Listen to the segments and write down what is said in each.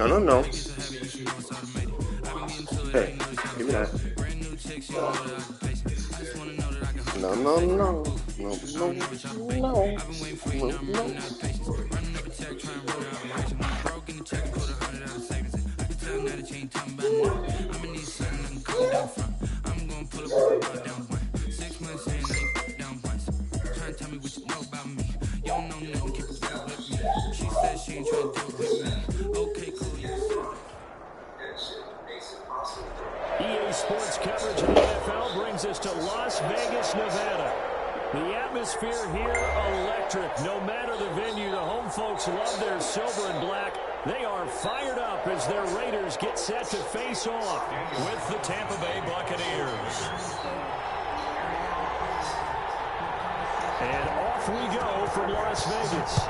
No, no, no. Hey, give me that. No, no, no. No, no, no. No, no. EA Sports coverage of the NFL brings us to Las Vegas, Nevada. The atmosphere here, electric. No matter the venue, the home folks love their silver and black. They are fired up as their Raiders get set to face off with the Tampa Bay Buccaneers. And off we go from Las Vegas.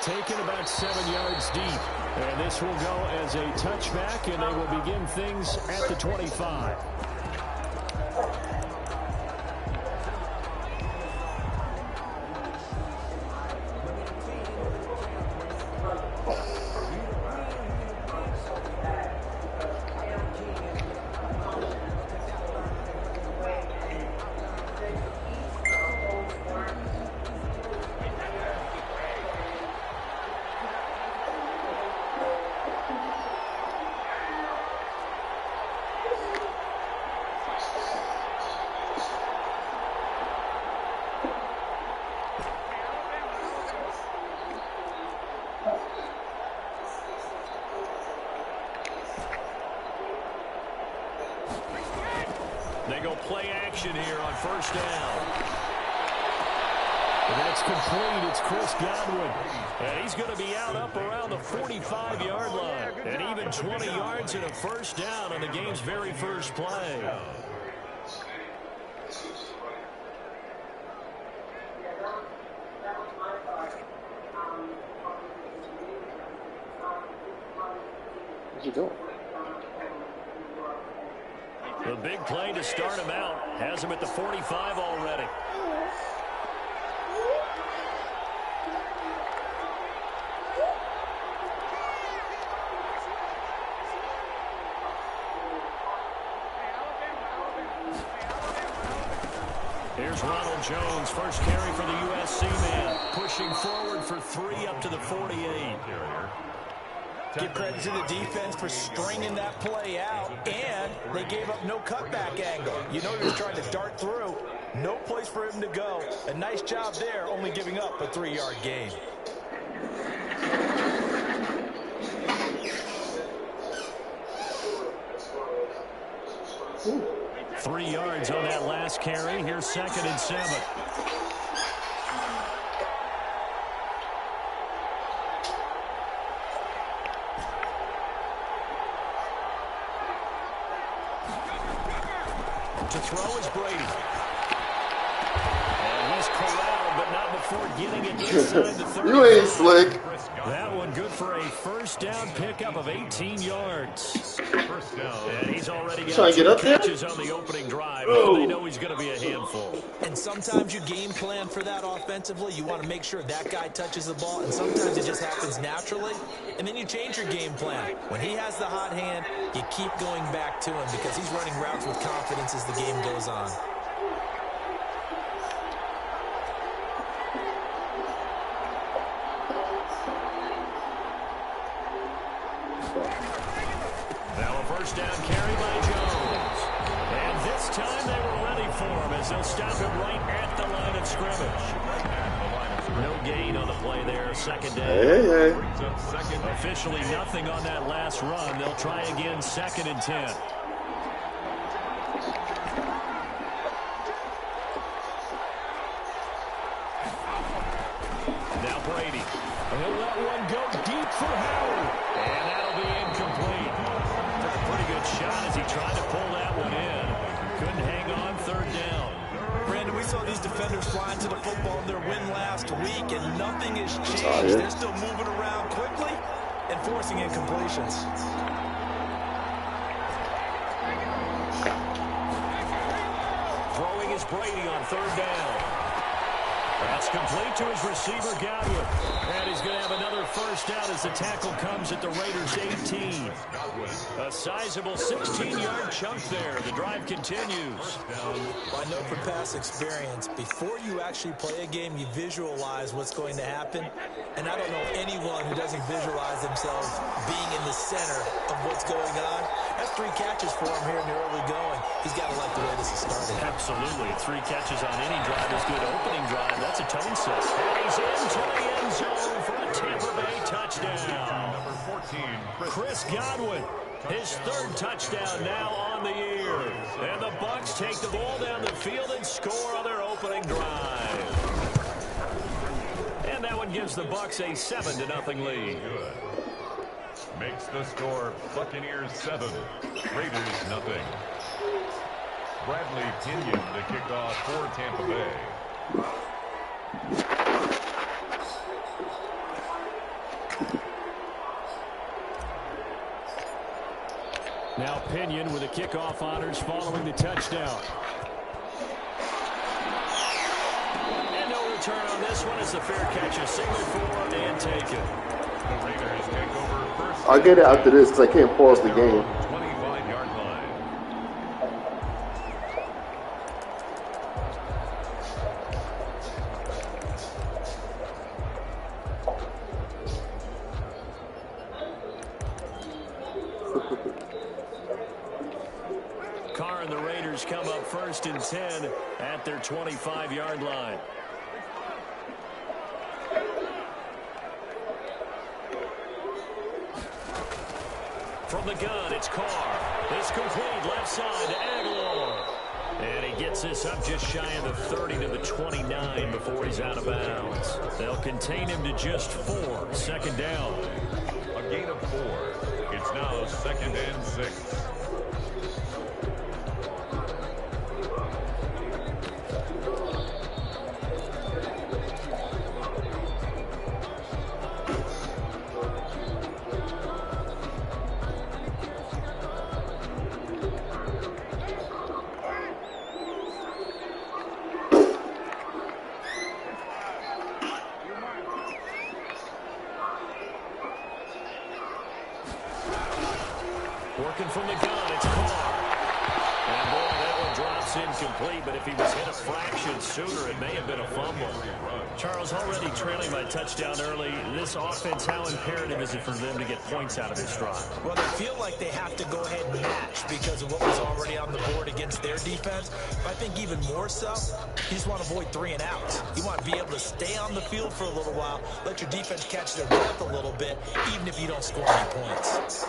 Taken about 7 yards deep. And this will go as a touchback, and they will begin things at the 25. They go play action here on first down. And that's complete. It's Chris Godwin. And he's going to be out up around the 45-yard line. And even 20 yards and a first down on the game's very first play. What's he doing? The big play to start him out. Has him at the 45 already. Here's Ronald Jones, first carry for the USC man. Pushing forward for 3 up to the 48. Give credit to the defense for stringing that play out, and they gave up no cutback angle. You know he was trying to dart through. No place for him to go. A nice job there, only giving up a 3-yard gain. Ooh. 3 yards on that last carry. Here's 2nd and 7. To throw is Brady. And he's corralled, but not before getting it inside the 30. You ain't slick. That one good for a first down pickup of 18 yards. First down. And he's already got 2 catches on the opening drive. Oh. They know he's going to be a handful. And sometimes you game plan for that offensively. You want to make sure that guy touches the ball, and sometimes it just happens naturally. And then you change your game plan. When he has the hot hand, you keep going back to him because he's running routes with confidence as the game goes on. Now a first down carry by Jones. And this time they were ready for him as they'll stop him right at the line of scrimmage. No gain on the play there, 2nd down. Hey. Officially nothing on that last run. They'll try again, 2nd and 10. Now Brady. He'll let one go deep for Howard. And that'll be incomplete. Took a pretty good shot as he tried to pull that one in. Couldn't hang on, 3rd down. Brandon, we saw these defenders flying to the football in their win last week, and nothing has changed. They're still moving around quickly and forcing incompletions. Throwing is Brady on 3rd down. That's complete to his receiver, Godwin. And he's going to have another first down as the tackle comes at the Raiders' 18. A sizable 16-yard chunk there. The drive continues. I know from past experience, before you actually play a game, you visualize what's going to happen. And I don't know anyone who doesn't visualize themselves being in the center of what's going on. That's 3 catches for him here in the early going. He's got to like the way this is started. Absolutely. 3 catches on any drive is good. Opening drive, that's a tone set. And he's into the end zone for a Tampa Bay touchdown. Number 14, Chris Godwin, his 3rd touchdown now on the year. And the Bucs take the ball down the field and score on their opening drive. And that one gives the Bucs a 7-0 lead. makes the score Buccaneers 7, Raiders nothing. Bradley Pinion to kick off for Tampa Bay. Now Pinion with the kickoff honors following the touchdown. And no return on this one as the fair catch is signaled for and taken. The Raiders take over first. I'll get it after this because I can't pause the game. 25-yard line. Carr and the Raiders come up 1st and 10 at their 25-yard line. From the gun, it's Carr. It's complete left side to Aguilar. And he gets this up just shy of the 30 to the 29 before he's out of bounds. They'll contain him to just 4. 2nd down. A gain of 4. It's now 2nd and 6. Working from the gun, it's Carr. And boy, that one drops incomplete, but if he was hit a fraction sooner, it may have been a fumble. Charles, already trailing by touchdown early. This offense, how imperative is it for them to get points out of this drive? Well, they feel like they have to go ahead and match because of what was already on the board against their defense. But I think even more so, you just want to avoid 3 and outs. You want to be able to stay on the field for a little while, let your defense catch their breath a little bit, even if you don't score any points.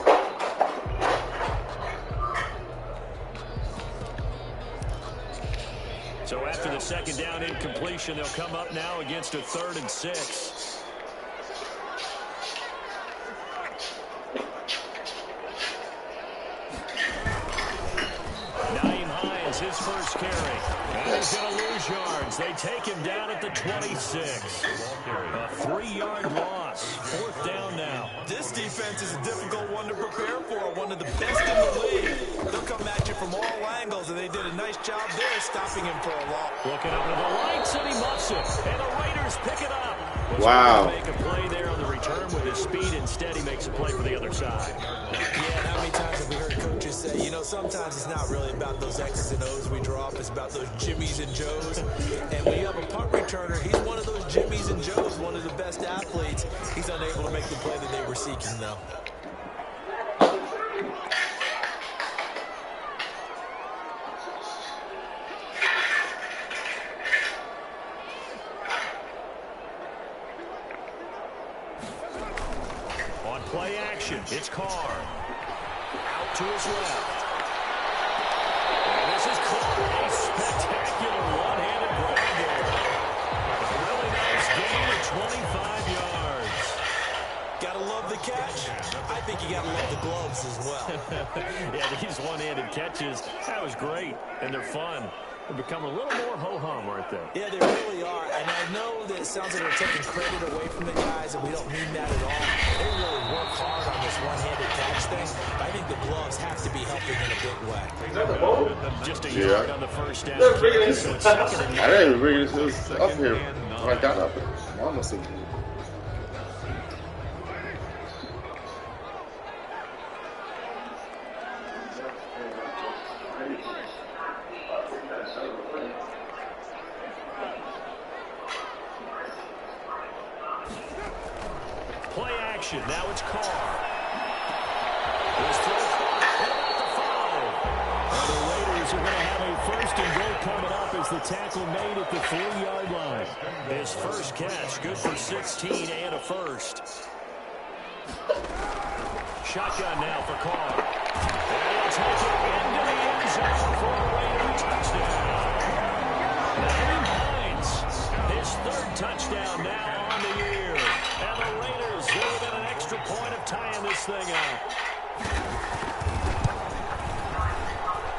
So after the 2nd down incompletion, they'll come up now against a 3rd and 6. Nyheim Hines, his first carry. And he's going to lose yards. They take him down at the 26. A 3-yard loss. 4th down now. This defense is a difficult one to prepare for, one of the best in the league. They'll come at you from all angles, and they did a nice job there stopping him for a loss. Looking up to the lights, and he muffs it. And the Raiders pick it up. Wow. Make a play there on the return with his speed. Instead, he makes a play for the other side. Yeah, how many times have we heard coaches say, you know, sometimes it's not really about those X's and O's we draw up. It's about those Jimmies and Joes. And when you have a punt returner, he's one of those Jimmies and Joes, one of the best athletes. He's unable to make the play that they were seeking, though. On play action, it's Carr. Out to his left. And this is Carr. A spectacular one-handed grab there. A really nice gain of 25 yards. Gotta love the catch. I think you gotta love the gloves as well. Yeah, these one-handed catches, that was great, and they're fun. They've become a little more ho-hum, aren't they? Yeah, they really are. And I know that it sounds like we're taking credit away from the guys, and we don't mean that at all. They really work hard on this one-handed catch thing. I think the gloves have to be helping in a big way. Just a yard on the first down. I didn't even bring this up here. I got up. I'm almost in. Play action. Now it's Carr. This throw about the 5. And the Raiders are going to have a first and goal coming up as the tackle made at the 3-yard line. His first catch, good for 16 and a first. Shotgun now for Carr. And he'll take it into the end zone for a Raider touchdown. Naheem Hines, his third touchdown now on the year. And the Raiders within an extra point of tying this thing up.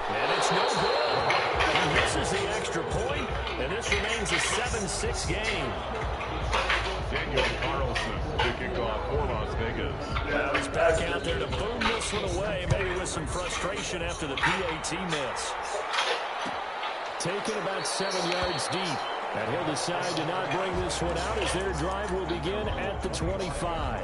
And it's no good. He misses the extra point, and this remains a 7-6 game. Daniel Carlson to kick off for Las Vegas. Now he's back out there to boom this one away, maybe with some frustration after the PAT miss. Taken about 7 yards deep. And he'll decide to not bring this one out as their drive will begin at the 25.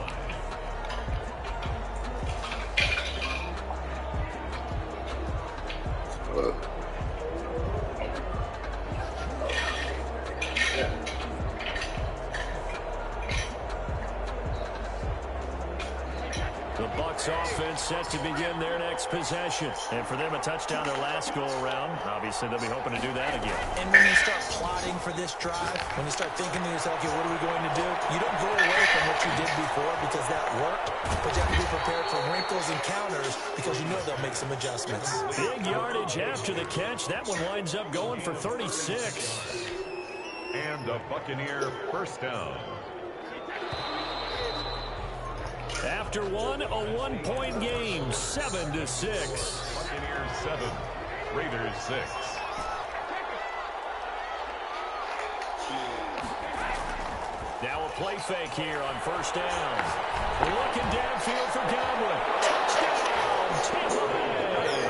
The Bucs offense set to begin their next possession. And for them, a touchdown their last go-around. Obviously, they'll be hoping to do that again. And when you start plotting for this drive, when you start thinking to yourself, okay, what are we going to do? You don't go away from what you did before because that worked, but you have to be prepared for wrinkles and counters because you know they'll make some adjustments. Big yardage after the catch. That one winds up going for 36. And a Buccaneer first down. After one, a one-point game, 7-6. Buccaneers 7, Raiders 6. Now a play fake here on first down. Looking downfield for Godwin. Touchdown, Tampa Bay.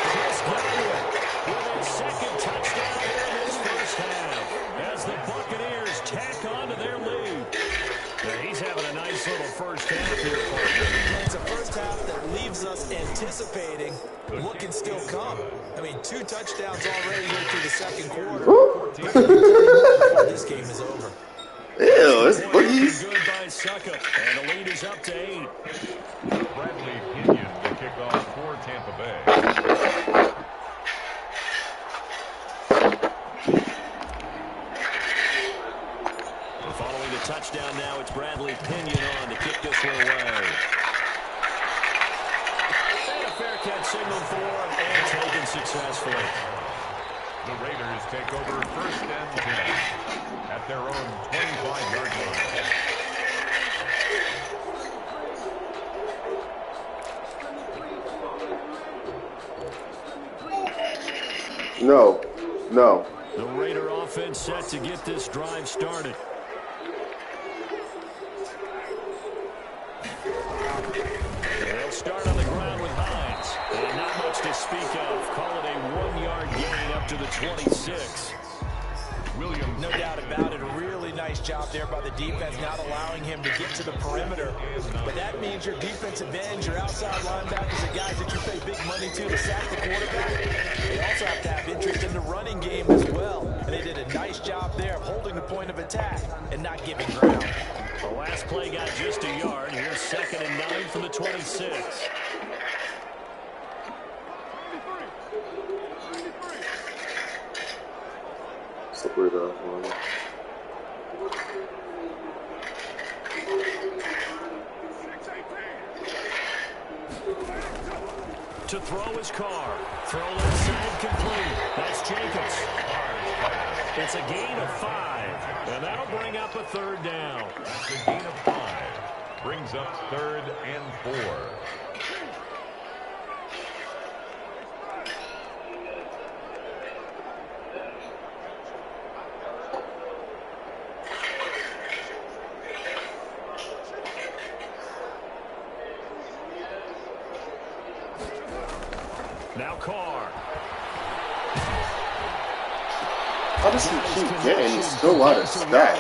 Chris Godwin with a second touchdown here in this first half as the Buccaneers tack on to their lead. Now he's having a nice little first half here. It's a first half that leaves us anticipating what can still come. I mean, 2 touchdowns already here through the second quarter. This game is over. Ew, it's boogies. Good by Suckup, and the lead is up to 8. Bradley Pinion will kick off for Tampa Bay. Following the touchdown now, it's Bradley Pinion on to kick this one away. And a fair catch signaled for and taken successfully. The Raiders take over first and 10 at their own 25-yard line. No. The Raider offense set to get this drive started. They'll start on the ground with Hines. And not much to speak of. Call it a 1-yard gain up to the 26. No doubt about it. A really nice job there by the defense, not allowing him to get to the perimeter. But that means your defensive ends, your outside linebackers, the guys that you pay big money to sack the quarterback, they also have to have interest in the running game as well. And they did a nice job there of holding the point of attack and not giving ground. The last play got just a yard. Here's 2nd and 9 from the 26. Split up one. To throw his Carr. Throw left side complete. That's Jacobs. It's a gain of 5. And that'll bring up a 3rd down. That's a gain of 5. Brings up 3rd and 4. Now Carr. How does he keep getting still a lot of stats, man?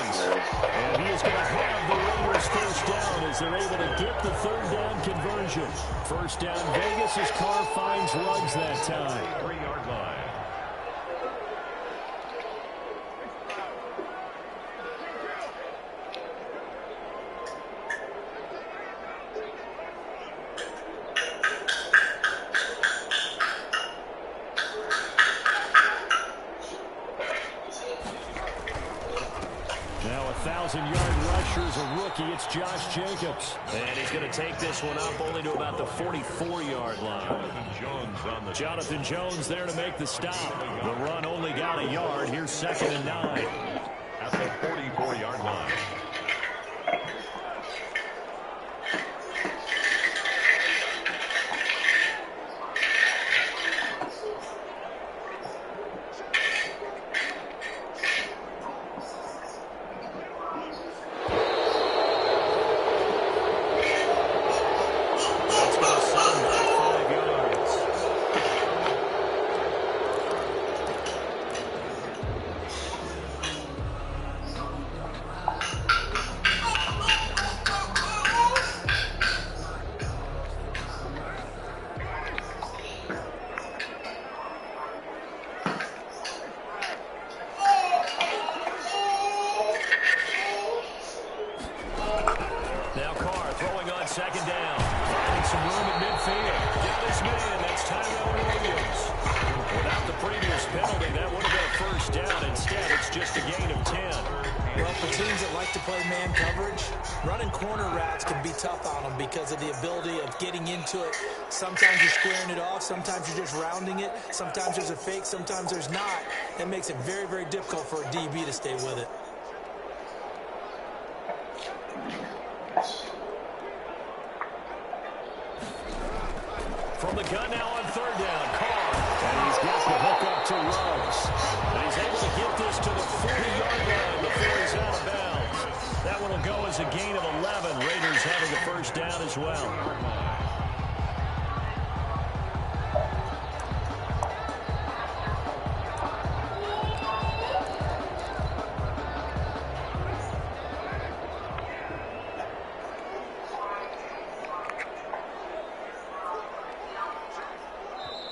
And he is going to have the Raiders first down as they're able to get the third down conversion. First down Vegas as Carr finds Ruggs that time. 3-yard line. Now 1,000-yard rusher is a rookie. It's Josh Jacobs. And he's going to take this one up only to about the 44-yard line. Jonathan Jones there to make the stop. The run only got a yard. Here's 2nd and 9. At the 44-yard line. Second down. Finding some room at midfield. Down his man. That's Tyrell Williams. Without the previous penalty, that would have been a first down. Instead, it's just a gain of 10. Well, for teams that like to play man coverage, running corner routes can be tough on them because of the ability of getting into it. Sometimes you're squaring it off. Sometimes you're just rounding it. Sometimes there's a fake. Sometimes there's not. That makes it very, very difficult for a DB to stay with it. From the gun now on third down, Carr. And he's got the hook up to Ruggs. And he's able to get this to the 40-yard line before he's out of bounds. That one will go as a gain of 11. Raiders having the first down as well.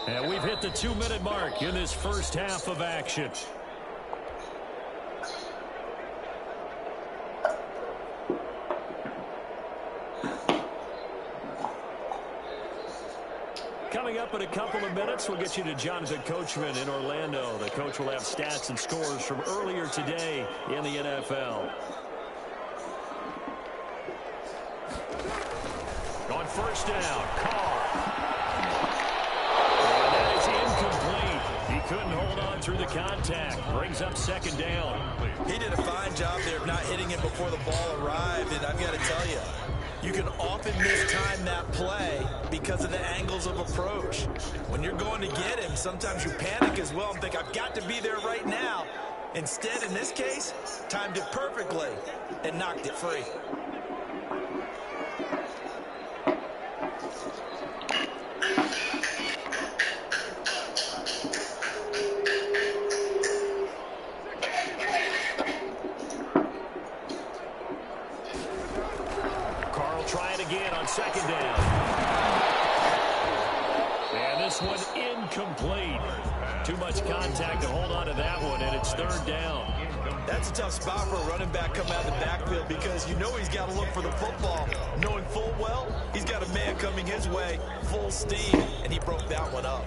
And we've hit the 2-minute mark in this first half of action. Coming up in a couple of minutes, we'll get you to Jonathan Coachman in Orlando. The coach will have stats and scores from earlier today in the NFL. On first down, Carr. Couldn't hold on through the contact. Brings up second down. He did a fine job there of not hitting it before the ball arrived. And I've got to tell you, you can often mistime that play because of the angles of approach. When you're going to get him, sometimes you panic as well and think, I've got to be there right now. Instead, in this case, timed it perfectly and knocked it free. Second down. And this one incomplete. Too much contact to hold on to that one, and it's third down. That's a tough spot for a running back coming out of the backfield because you know he's got to look for the football. Knowing full well, he's got a man coming his way, full steam, and he broke that one up.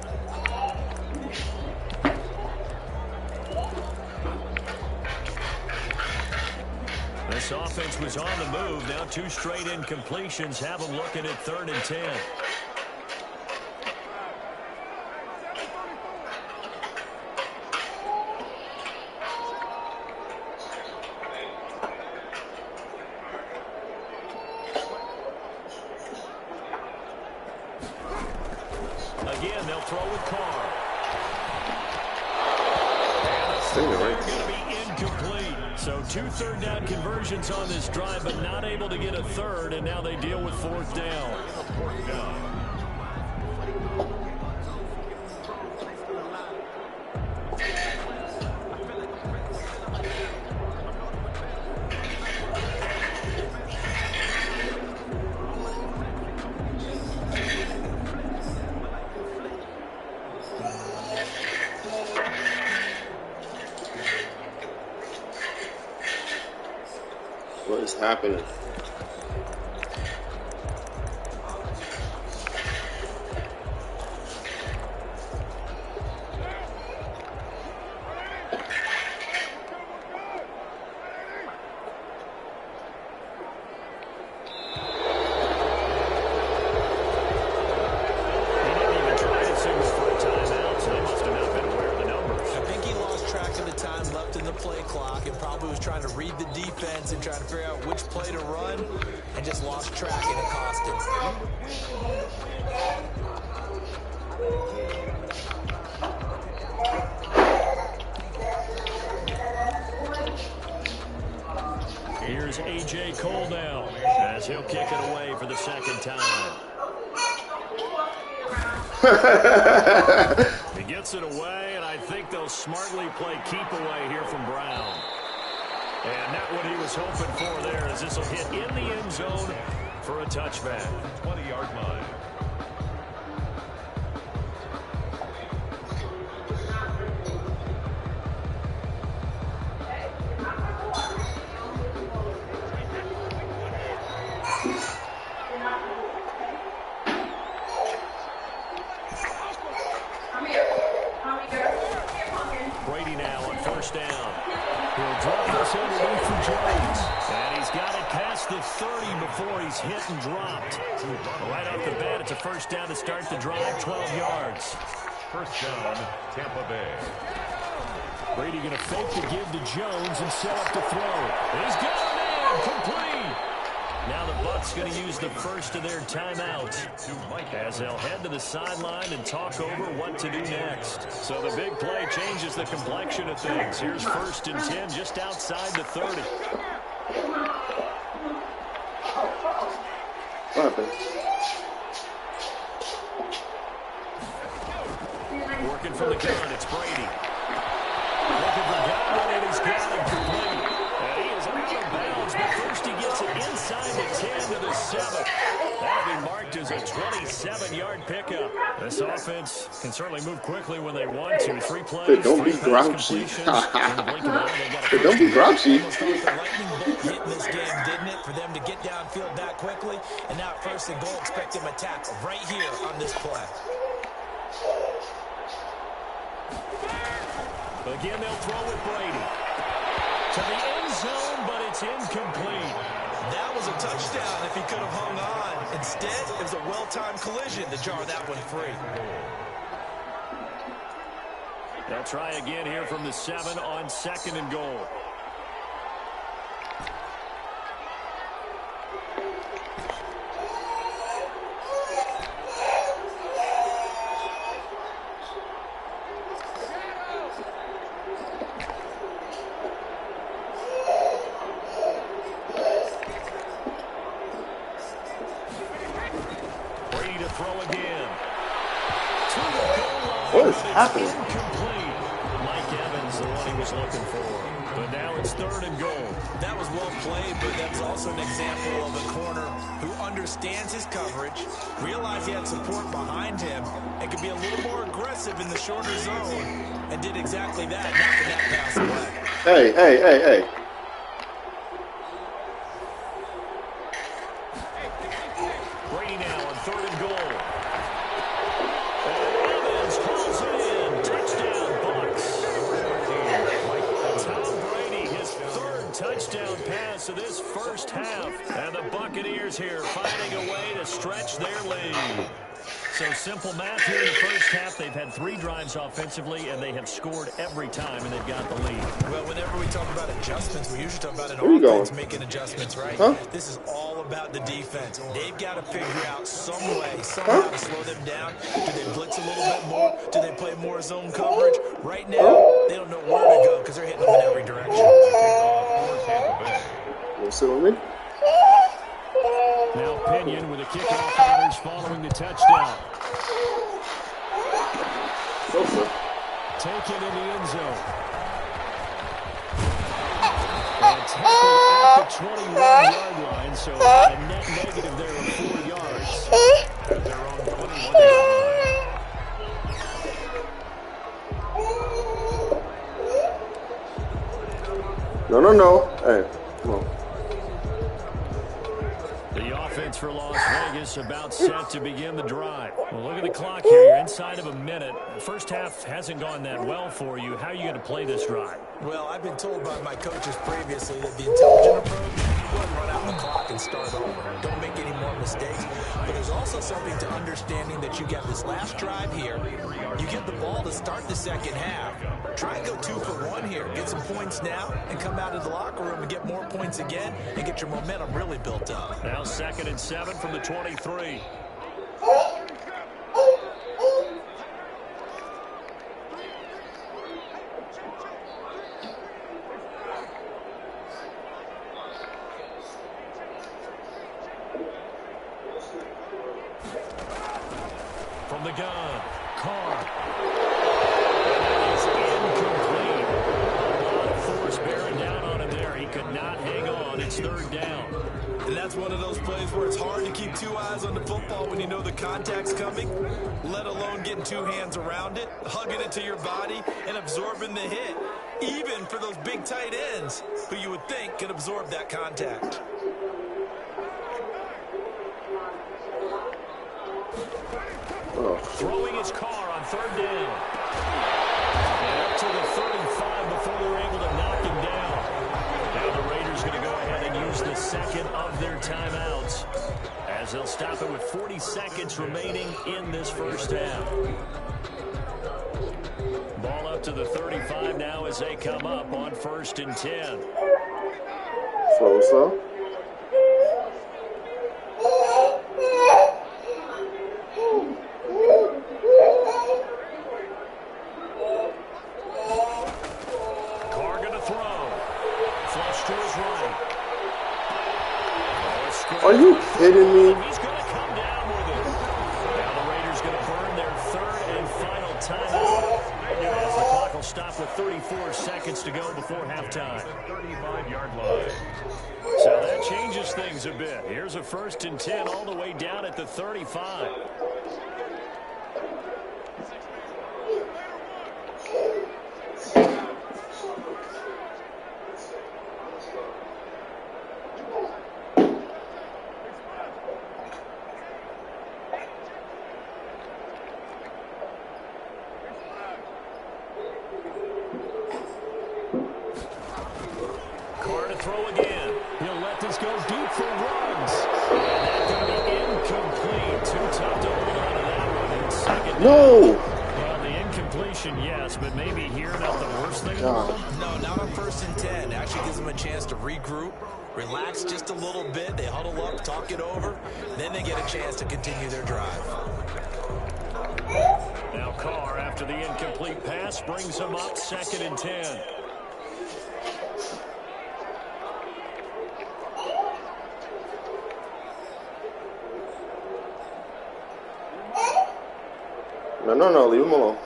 This offense was on the move. Now 2 straight incompletions have them looking at 3rd and 10. Again, they'll throw with Carr. And the going to be incomplete. So 2 third-down conversions on this drive, but not able to get a third, and now they deal with 4th down. What is happening? Here's A.J. Cole now as he'll kick it away for the second time. He gets it away, and I think they'll smartly play keep away here from Brown. And not what he was hoping for there, as this will hit in the end zone for a touchback. 20-yard line. Brady now on first down. He'll drop this underneath for Jones. And he's got it past the 30 before he's hit and dropped. Right off the bat, it's a first down to start the drive, 12 yards. First down, Tampa Bay. Brady going to fake the give to Jones and set up to throw. He's got it in, complete. Now the Bucs going to use the first of their timeouts as they'll head to the sideline and talk over what to do next. So the big play changes the complexion of things. Here's first and 10 just outside the 30. What happened? Working from the gun, it's Brady. Looking for Godwin, and he's got it complete. And he is out of bounds, but first he gets it inside the 10 to the 7. That'll be marked as a 27-yard pickup. This offense can certainly move quickly when they want to. 3 plays, Don't be 3 grouchy. completions. Don't be grouchy. Almost like the lightning bolt hit in this game, didn't it? For them to get downfield that quickly. And now at first and goal, expect them to tackle right here on this play. Again, they'll throw with Brady. To the end zone, but it's incomplete. That was a touchdown if he could have hung on. Instead, it was a well-timed collision to jar that one free. They'll try again here from the 7 on second and goal. What is happening? Incomplete. Mike Evans, the one he was looking for. But now it's third and goal. That was well played, but that's also an example of a corner who understands his coverage, realized he had support behind him, and could be a little more aggressive in the shorter zone, and did exactly that, knocking that pass away. Hey. Brady now on third and goal. And Evans calls it in. Touchdown, Bucs. Tom Brady, his third touchdown pass of this first half. And the Buccaneers here finding a way to stretch their lead. So simple math here in the first half. They've had 3 drives offensively, and they have scored every time, and they've got the lead. Well, whenever we talk about adjustments, we usually talk about an Where you offense going? making adjustments, right? Huh? This is all about the defense. They've got to figure out some way, somehow to slow them down. Do they blitz a little bit more? Do they play more zone coverage? Right now, they don't know where to go because they're hitting them in every direction. You sit on me? Now Pinion with a kickoff honors following the touchdown. Sosa. Taken in the end zone. And tackled at the 21-yard line, so a net negative there of 4 yards. At their own 21-yard line. No. Hey, come on. offense for Las Vegas about set to begin the drive. Well, look at the clock here. You're inside of a minute. The first half hasn't gone that well for you. How are you going to play this drive? Well, I've been told by my coaches previously that the intelligent approach is run out the clock and start over. Don't make any more mistakes. But there's also something to understanding that you get this last drive here. You get the ball to start the second half. Try and go 2 for 1 here. Get some points now and come out of the locker room and get more points again and get your momentum really built up. Now 2nd and 7 from the 23. From the gun, Carr. That is incomplete. A lot of force bearing down on him there. He could not hang on. It's 3rd down. And that's one of those plays where it's hard to keep 2 eyes on the football when you know the contact's coming, let alone getting 2 hands around it, hugging it to your body, and absorbing the hit, even for those big tight ends who you would think can absorb that contact. Throwing his car on 3rd down. And up to the 35 before they were able to knock him down. Now the Raiders going to go ahead and use the 2nd of their timeouts, as they'll stop it with 40 seconds remaining in this first half. Ball up to the 35 now as they come up on 1st and 10. Slow. Are you kidding me? He's going to come down with it. Now the Raiders going to burn their 3rd and final timeout. As the clock will stop with 34 seconds to go before halftime. 35-yard line. So that changes things a bit. Here's a 1st and 10 all the way down at the 35. Throw again. He'll let this go deep for Ruggs. And that's going to be incomplete. Too tough to hold on to that one. 2nd No. Well, the incompletion, yes, but maybe here not the worst thing in the world. No, not on 1st and 10. Actually gives them a chance to regroup, relax just a little bit. They huddle up, talk it over. Then they get a chance to continue their drive. Now Carr, after the incomplete pass, brings them up 2nd and 10. No, leave him alone.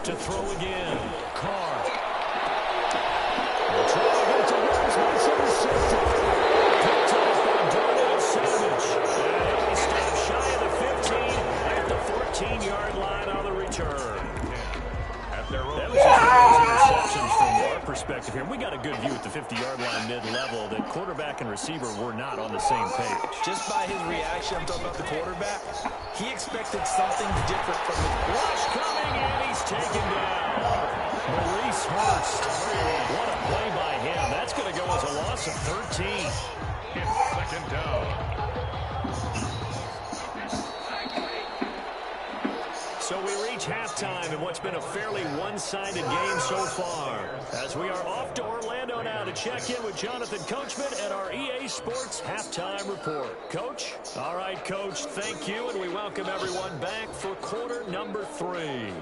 To throw again, Carr. The throw against the Rams, makes intercepted. Picked off by Darnell Savage. And he stopped shy of the 15 at the 14-yard line on the return. That was just one of those interceptions from our perspective here. We got a good view at the 50-yard line mid-level that quarterback and receiver were not on the same page. Just by his reaction, I'm talking about the quarterback, he expected something different from the rush coming, and he's taken down. Maurice Hurst. What a play by him. That's going to go as a loss of 13. It's 2nd down. So we reach halftime in what's been a fairly one-sided game so far, as we are off to Orlando now to check in with Jonathan Coachman at our EA Sports Halftime Report. Coach? All right, Coach, thank you, and we welcome everyone back for quarter number 3.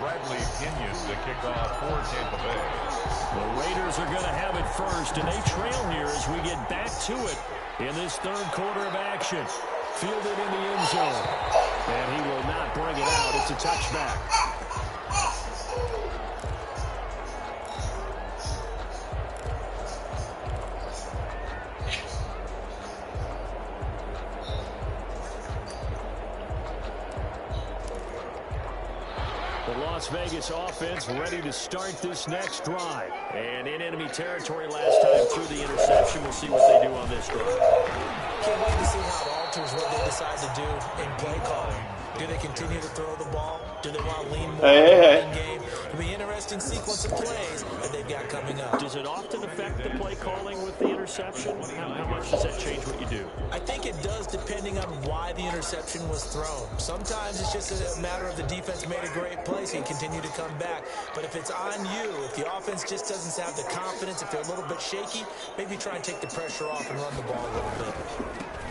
Bradley Pinion to kick off for Tampa Bay. The Raiders are going to have it first, and they trail here as we get back to it in this 3rd quarter of action. Fielded in the end zone. And he will not bring it out. It's a touchback. The Las Vegas offense ready to start this next drive. And in enemy territory last time through the interception. We'll see what they do on this drive. Can't wait to see how it alters what they decide to do in play calling. Do they continue to throw the ball? Do they want to lean more on the running game? It'll be an interesting sequence of plays that they've got coming up. Does it often affect the play calling with the interception? How much does that change what you do? I think it does, depending on why the interception was thrown. Sometimes it's just a matter of the defense made a great play, so you continue to come back. But if it's on you, if the offense just doesn't have the confidence, if they're a little bit shaky, maybe try and take the pressure off and run the ball a little bit.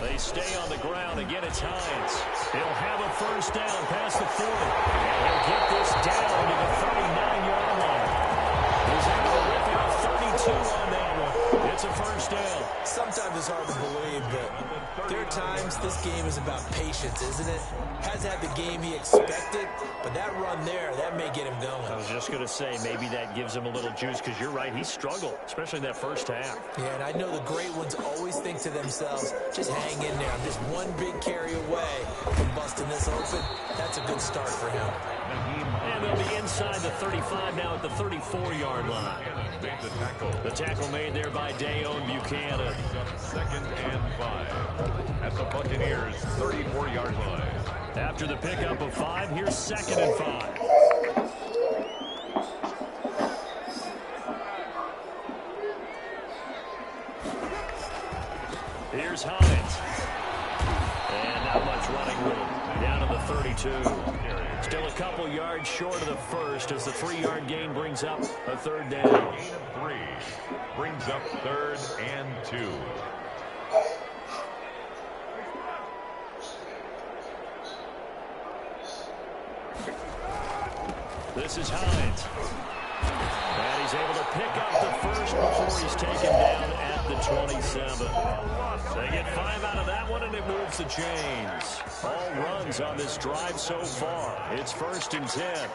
They stay on the ground. Again, it's Hines. He'll have a first down past the 40. And he'll get this down to the 39-yard line. He's able to rip it off 32 on that one. It's a first down. Sometimes it's hard to believe, but there are times this game is about patience, isn't it? Has had the game he expected, but that run there, that may get him going. I was just going to say, maybe that gives him a little juice, because you're right, he struggled, especially in that first half. Yeah, and I know the great ones always think to themselves, just hang in there. I'm just one big carry away from busting this open. That's a good start for him. And they'll be inside the 35 now at the 34-yard line. The tackle made there by Dayon Buchanan. 2nd and 5 at the Buccaneers' 34-yard line. After the pickup of 5, here's 2nd and 5. Here's Hines. And not much running room. Down to the 32. Still a couple yards short of the first as the 3-yard gain brings up a third down. Gain of 3 brings up 3rd and 2. This is Hines. And he's able to pick up the first before he's taken down at the 27. They get 5 out of that one, and it moves the chains. All runs on this drive so far. It's 1st and 10.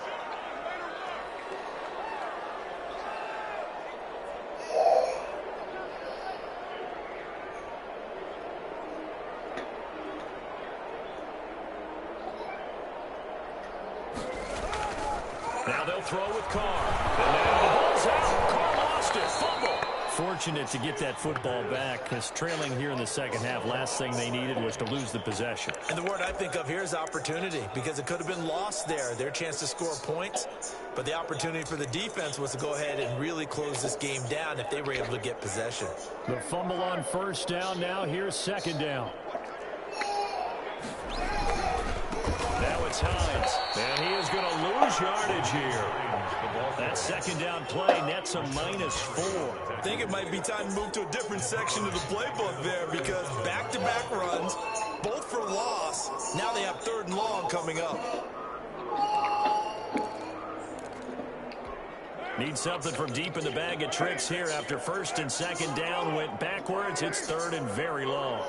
Now they'll throw with Carr. And now the ball's out. Carr lost it. Fumble. Fortunate to get that football back, because trailing here in the second half, last thing they needed was to lose the possession. And the word I think of here is opportunity, because it could have been lost there, their chance to score points. But the opportunity for the defense was to go ahead and really close this game down if they were able to get possession. The fumble on first down. Now here's 2nd down. Now it's Hines, and he is going to lose yardage here. That 2nd down play nets a -4. I think it might be time to move to a different section of the playbook there, because back-to-back runs, both for loss. Now they have 3rd and long coming up. Need something from deep in the bag of tricks here after 1st and 2nd down went backwards. It's 3rd and very long.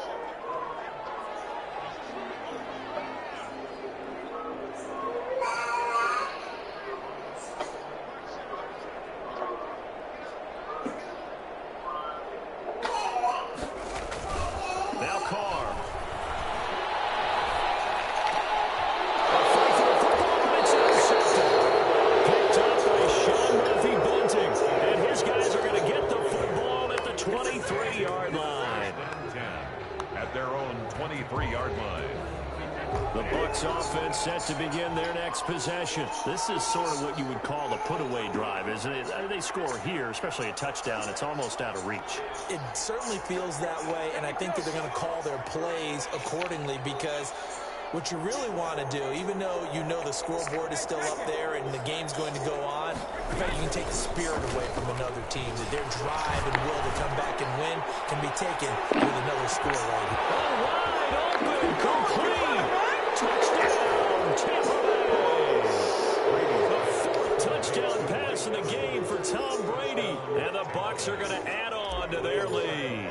Set to begin their next possession. This is sort of what you would call a put-away drive, isn't it? They score here, especially a touchdown. It's almost out of reach. It certainly feels that way, and I think that they're going to call their plays accordingly, because what you really want to do, even though you know the scoreboard is still up there and the game's going to go on, in fact, you can take the spirit away from another team. That their drive and will to come back and win can be taken with another score right here. Wide open, complete, touchdown, Tampa Bay. The 4th touchdown pass in the game for Tom Brady, and the Bucs are going to add on to their lead.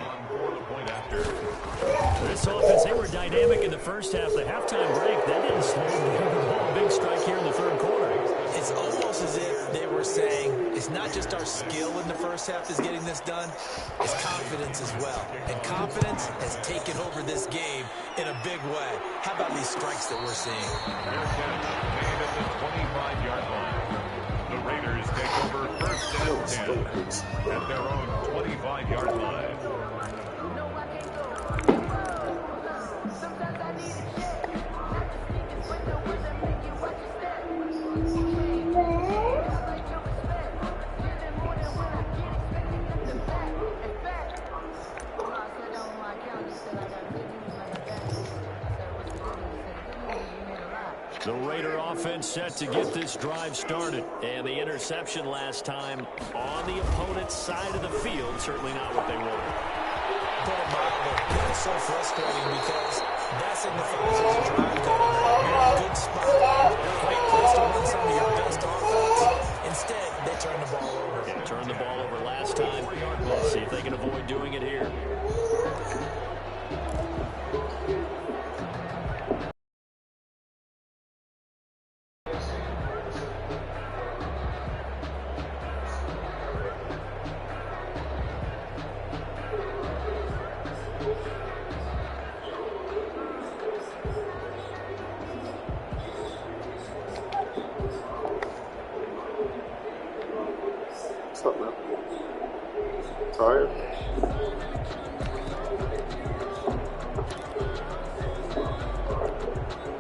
This offense, they were dynamic in the first half. The halftime break, that didn't slow them down at all. Big strike here in the 3rd quarter. It's almost almost as if they were saying, it's not just our skill in the first half is getting this done, it's confidence as well. And confidence has taken over this game in a big way. How about these strikes that we're seeing? Bearcats gained at the 25-yard line. The Raiders take over first and 10 at their own 25-yard line. The Raider offense set to get this drive started. And the interception last time on the opponent's side of the field. Certainly not what they wanted. That's so frustrating because that signifies there's a drive going on. You're in a good spot. Great place to run some of your best offense. Instead, they turn the ball over. Yeah, turned the ball over last time. Let's see if they can avoid doing it here. What's up, man? Tired?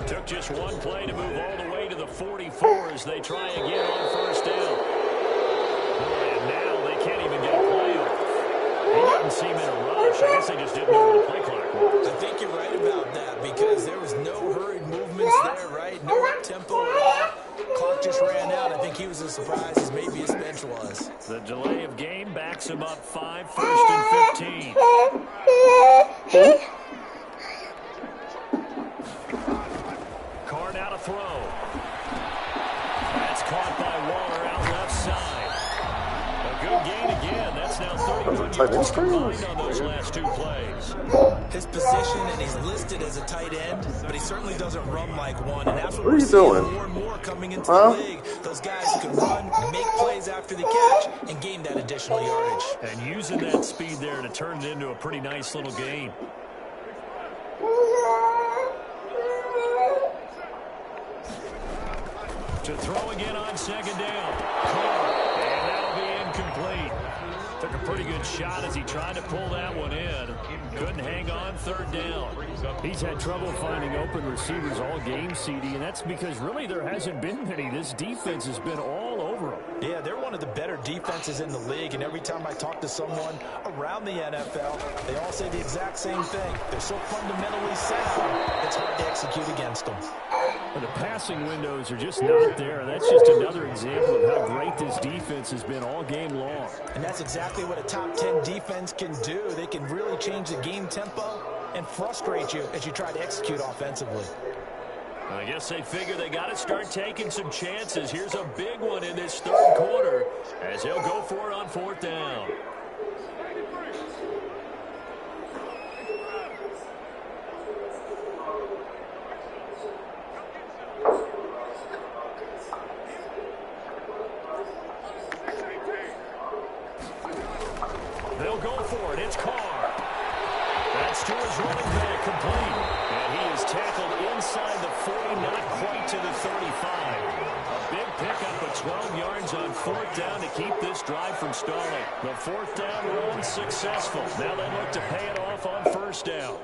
Took just one play to move all the way to the 44 as they try again on first down. Boy, and now they can't even get a play off. He didn't seem in a rush. I guess they just didn't know where the play clock was. I think you're right about that because there was no hurried movements there, right? No up-tempo at all. Clock just ran out. I think he was as surprised as maybe his bench was. The delay of game backs him up 5, 1st and 15. Carr now to throw. That's caught by Waller out left side. A good gain again. That's now 31 yards combined on those last two plays. His position, and he's listed as a tight end, but he certainly doesn't run like one. And that's what What are we're you seeing doing? more and more coming into the league. Those guys who can run, make plays after the catch, and gain that additional yardage. And using that speed there to turn it into a pretty nice little gain. To throw again on second down. And that'll be incomplete. Took a pretty good shot as he tried to pull that one in. Couldn't hang on third down. He's had trouble finding open receivers all game, CD, and that's because really there hasn't been many. This defense has been all over him. Yeah, they're one of the better defenses in the league, and every time I talk to someone around the NFL, they all say the exact same thing. They're so fundamentally sound, it's hard to execute against them. And the passing windows are just not there. That's just another example of how great this defense has been all game long. And that's exactly what a top 10 defense can do. They can really change the game tempo and frustrate you as you try to execute offensively. I guess they figure they got to start taking some chances. Here's a big one in this third quarter as he'll go for it on fourth down. They'll go for it. It's Carr. That's to his running back, complete. And he is tackled inside the 40, not quite to the 35. A big pickup of 12 yards on fourth down to keep this drive from stalling. The fourth down run successful. Now they look to pay it off on first down.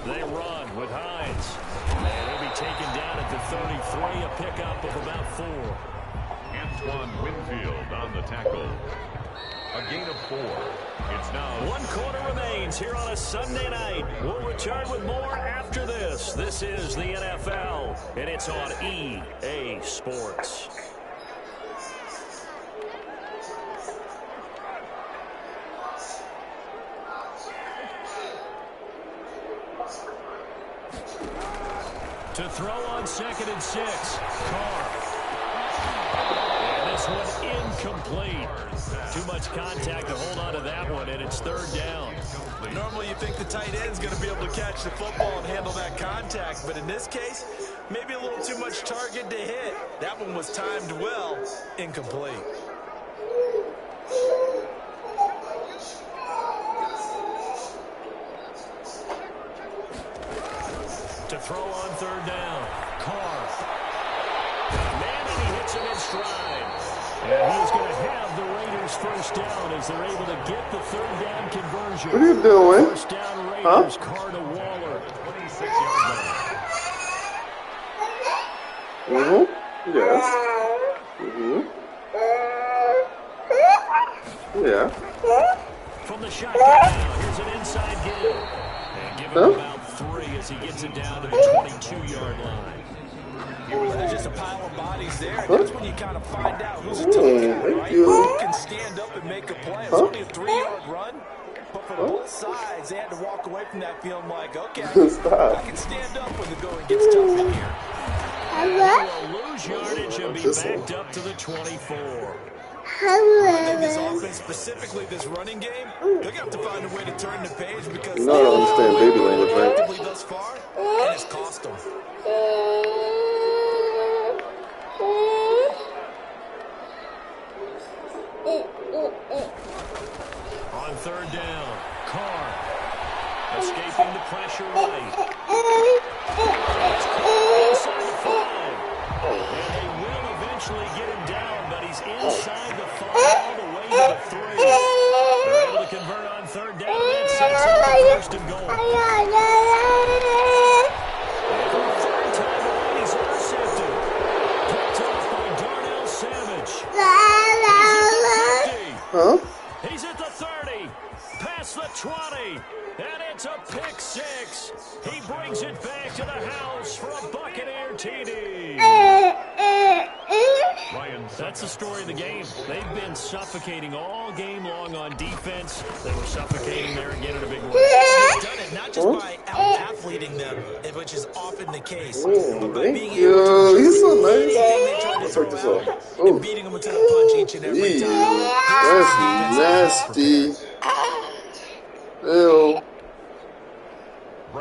They run with Hines. And he'll be taken down at the 33, a pickup of about 4. Antoine Winfield on the tackle. A gain of 4. It's now 1 quarter remains here on a Sunday night. We'll return with more after this. This is the NFL, and it's on EA Sports. To throw on 2nd and 6, Carr. And this one incomplete. Too much contact to hold on to that one, and it's third down. Normally you think the tight end's going to be able to catch the football and handle that contact, but in this case, Maybe a little too much target to hit. That one was timed well. Incomplete. To throw on third down. Carr. Man, and he hits him in stride. And he's going to have the Raiders first down as they're able to get the third down conversion. What are you doing? First down Raiders, Carr to Waller. 26-yard line. Yes. Yeah. From the shotgun now, here's an inside give. And give him about 3 as he gets it down to the 22-yard line. There's just a pile of bodies there. That's when you kind of find out who's a tough guy, right? Who can stand up and make a play. It's only a 3-yard run, but for both sides, they had to walk away from that feeling like, okay, I can stand up when the going gets tough in here. Will lose yardage and be backed up to the 24. I think this offense, specifically this running game, they're going to have to find a way to turn the page because you know I don't understand baby language, right? Thus far, and it's cost them. On third down, Carr escaping the pressure right. Inside the 5. And they will eventually get him down, but he's inside the 5 all the way to the 3. They're able to convert on third down, and that sets up the first and goal. And for the third time tonight, he's intercepted. Picked off by Darnell Savage. Huh? He's at the 30, past the 20, and it's a pick 6. He brings it back to the house for a Buccaneer TD. That's the story of the game. They've been suffocating all game long on defense. They were suffocating there again in a big way. They've done it not just by out-athleting them, which is often the case, but by being able to He's so nice. Let's check this out. and beating them to the punch each and every time. That's nasty. Ew. The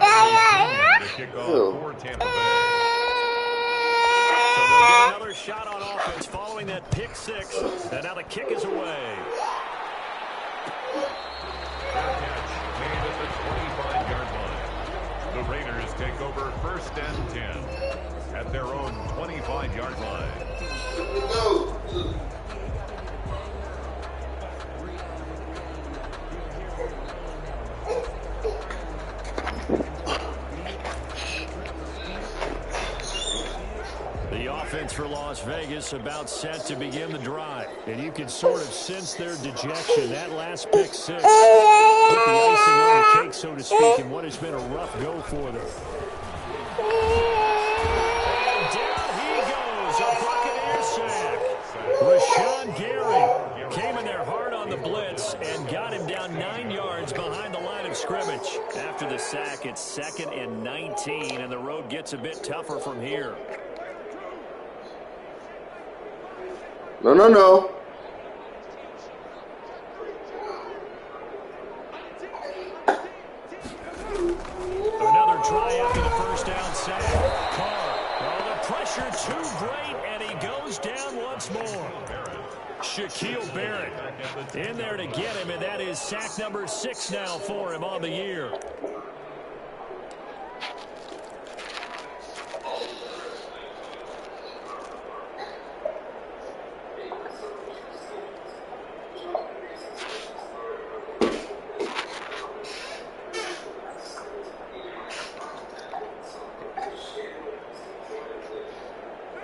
kickoff for Tampa Bay. So they'll get another shot on offense following that pick 6, and now the kick is away. Fair catch made at the 25-yard line. The Raiders take over first and 10 at their own 25-yard line. The offense for Las Vegas about set to begin the drive. And you can sort of sense their dejection. That last pick 6 put the icing on the cake, so to speak, in what has been a rough go for them. And down he goes, a Buccaneer sack. Rashawn Gary came in there hard on the blitz and got him down 9 yards behind the line of scrimmage. After the sack, it's 2nd and 19, and the road gets a bit tougher from here. No. Another try after the first down sack. Carr. Oh, the pressure too great, and he goes down once more. Shaquille Barrett in there to get him, and that is sack number 6 now for him on the year.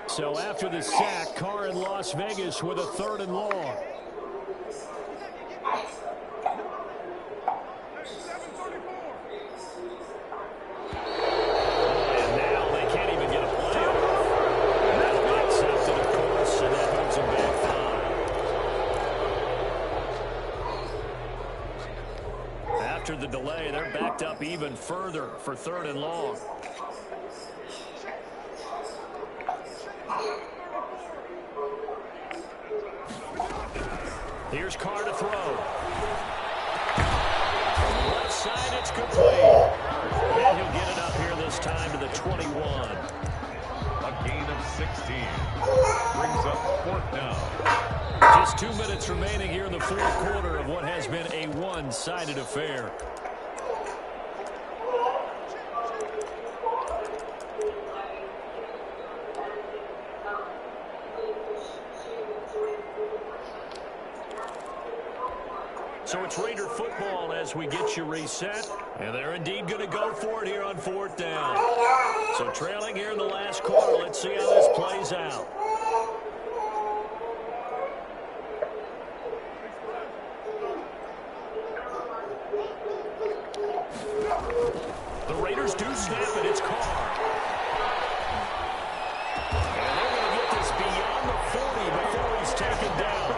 So after the sack, Carr in Las Vegas with a 3rd and long. And now they can't even get a play off. That'll be accepted, of course, and that moves them back 5. After the delay, they're backed up even further for 3rd and long. Here's Carr to throw. Left side, it's complete. And he'll get it up here this time to the 21. 16. Brings up 4th down. Just 2 minutes remaining here in the fourth quarter of what has been a one-sided affair. So it's Raider football as we get you reset. And they're indeed going to go for it here on 4th down. So trailing here in the last quarter. Let's see how this plays out. The Raiders do snap it. It's Carr. And they're going to get this beyond the 40 before he's taken down.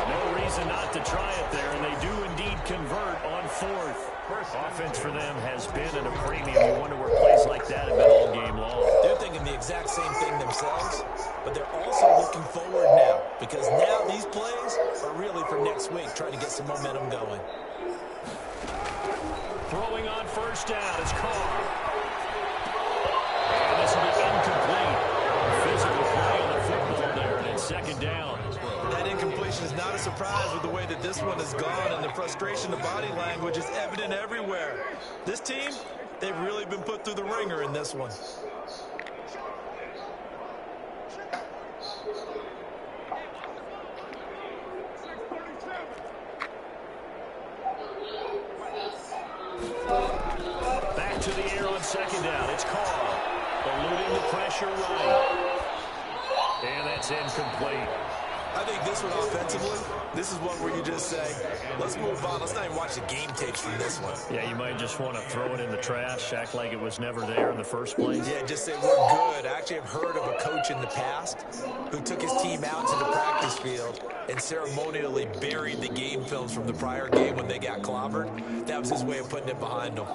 No reason not to try it there, and they do indeed convert on 4th. Offense for them has been at a premium. You wonder where plays like that have been all game long. They're thinking the exact same thing themselves, but they're also looking forward now, because now these plays are really for next week, trying to get some momentum going. Throwing on 1st down is Carr. And this will be incomplete. Physical play on the football there, and it's 2nd down. That incompletion is not a surprise with the way that this one has gone, and the frustration, the body language is evident everywhere. This team, they've really been put through the ringer in this one. Back to the air on 2nd down. It's Carr. Eluding the pressure right. And that's incomplete. I think this one offensively, this is one where you just say, let's move on. Let's not even watch the game tapes from this one. Yeah, you might just want to throw it in the trash, act like it was never there in the first place. Yeah, just say we're good. I actually have heard of a coach in the past who took his team out to the practice field and ceremonially buried the game films from the prior game when they got clobbered. That was his way of putting it behind them.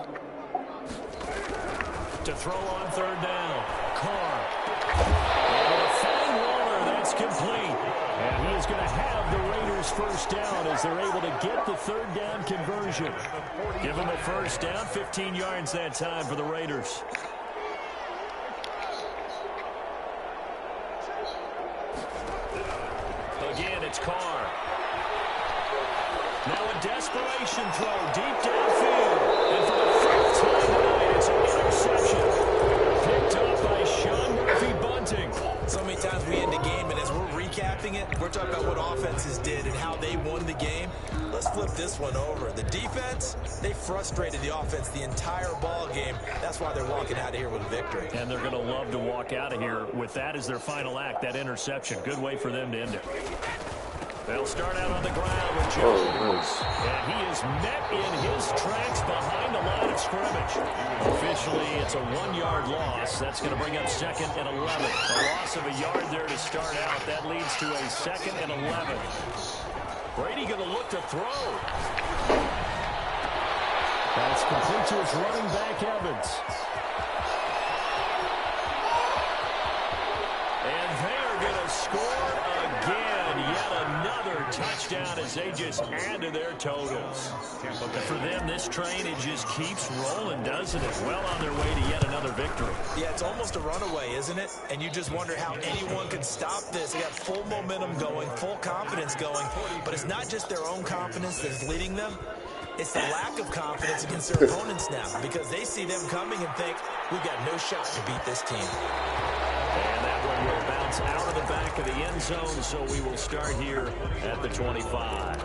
To throw on 3rd down, Carr. Able to find Waller. That's complete. And he is going to have the Raiders 1st down as they're able to get the 3rd down conversion. Give them a 1st down, 15 yards that time for the Raiders. Again, it's Carr. Now a desperation throw deep downfield. And for the 5th time tonight, it's an interception. Picked up by Sean Murphy-Bunting. So many times we end the game, and as we're recapping it, we're talking about what offenses did and how they won the game. Let's flip this one over. The defense, they frustrated the offense the entire ball game. That's why they're walking out of here with a victory. And they're going to love to walk out of here with that as their final act, that interception. Good way for them to end it. They'll start out on the ground with Jones. And he is met in his tracks behind the line of scrimmage. Officially, it's a 1-yard loss. That's going to bring up 2nd and 11. A loss of a yard there to start out. That leads to a 2nd and 11. Brady going to look to throw. That's complete to his running back, Evans. And they are going to score again. Yet another touchdown as they just add to their totals. But for them, this train, it just keeps rolling, doesn't it? Well on their way to yet another victory. Yeah, it's almost a runaway, isn't it? And you just wonder how anyone could stop this. They got full momentum going, full confidence going. But it's not just their own confidence that's leading them. It's the lack of confidence against their opponents now, because they see them coming and think, we've got no shot to beat this team. And that one will bounce out of the back of the end zone, so we will start here at the 25.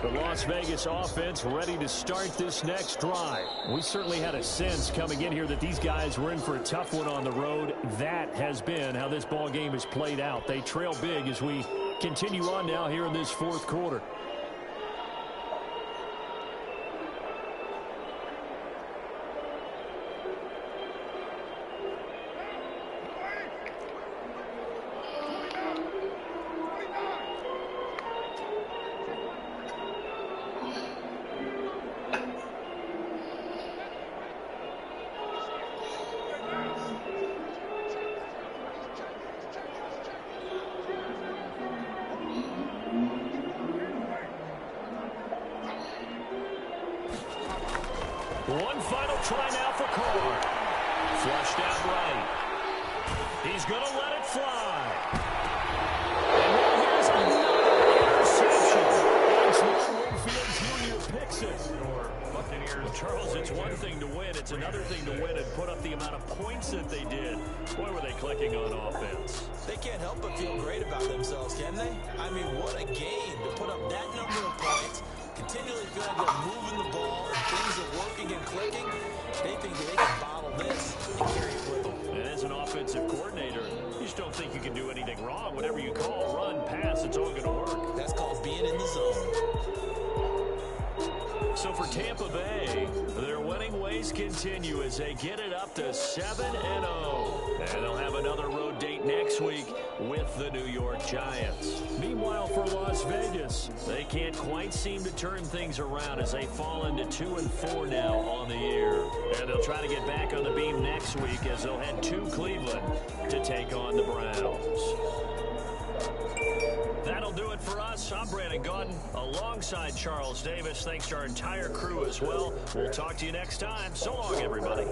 The Las Vegas offense ready to start this next drive. We certainly had a sense coming in here that these guys were in for a tough one on the road. That has been how this ball game has played out. They trail big as we continue on now here in this fourth quarter. One final try now for Carr. Flushed out right. He's going to let it fly. And now here's another interception. Antoine Winfield Jr. picks it. Well, Charles, it's one thing to win. It's another thing to win and put up the amount of points that they did. Boy, were they clicking on offense. They can't help but feel great about themselves, can they? I mean, what a game to put up that number of points, continually feel like they're moving the ball, and things are working and clicking. They think that they can bottle this and carry it with them. And as an offensive coordinator, you just don't think you can do anything wrong. Whatever you call, run, pass, it's all going to work. That's called being in the zone. So for Tampa Bay, their winning ways continue as they get it up to 7-0. And they'll have another road date next week with the New York Giants. Meanwhile, for Las Vegas, they can't quite seem to turn things around as they fall into 2-4 now on the year. And they'll try to get back on the beam next week as they'll head to Cleveland to take on the Browns. That'll do it for us. I'm Brandon Gaudin alongside Charles Davis. Thanks to our entire crew as well. We'll talk to you next time. So long, everybody.